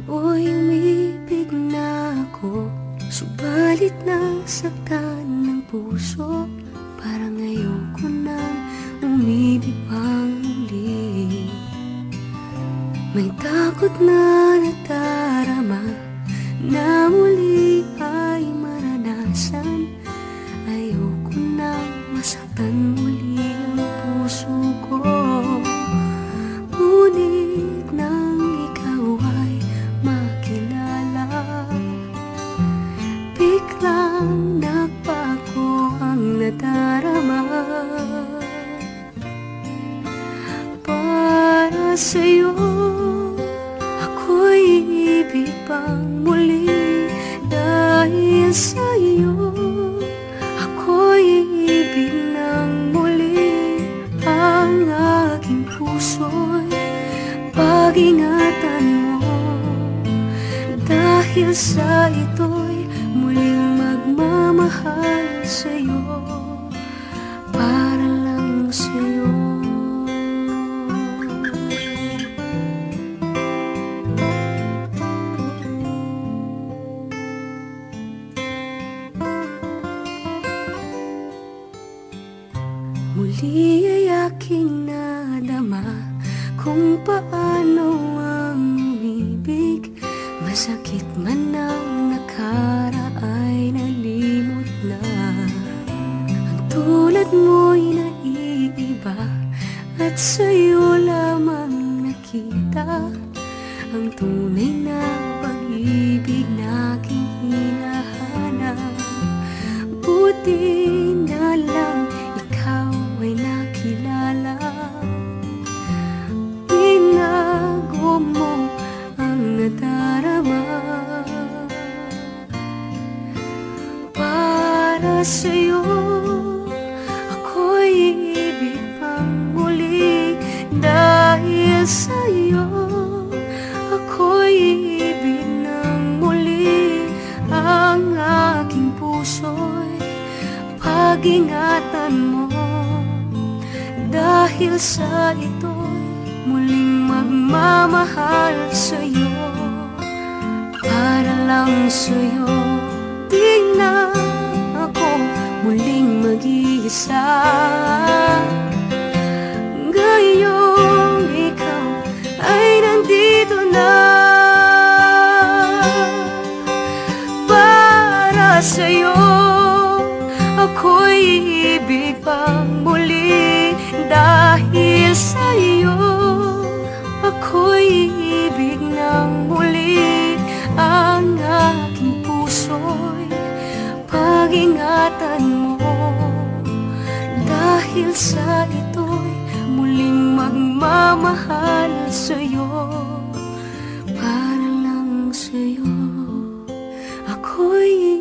Uy, umibig na ako, subalit nasaktan ng puso. Parang ayoko nang umibig pang muli. May takot na nadarama na muli ay maranasan. Ayoko nang masaktan muli ang puso ko. Ngunit nang ikaw ay makilala, biglang nagbago ang nadarama. Para sa'yo ako'y ibig pang muli. Dahil sa'yo ako'y ibig ng muli. Ang aking puso'y pag-ingatan mo. Dahil sa ito'y muling magmamahal sa'yo, para lang sa'yo. Muli ay aking nadama kung paano ang umibig. Masakit man ang nakaraay, nalimot na. Ang tulad mo'y naiiba, at sa'yo lamang nakita ang tunay na pag-ibig na aking hinahanap. Buti na lang ikaw ay nakilala. Binago mo ang nadarama. Para sa'yo ako'y ibig pang muli. Dahil sa'yo ako'y ibig ng muli. Ang aking puso'y pag-ingatan mo. Dahil sa ito'y muling magmamahal sa'yo, para lang sa'yo. Di na ako muling mag-iisa. Ngayong ikaw ay nandito na. Para sa'yo ako'y ibig pang muli. Dahil sa'yo ako'y ibig ng muli. Ang aking puso'y pag-ingatan mo. Dahil sa ito'y muling magmamahal sa'yo, para lang sa'yo. Ako'y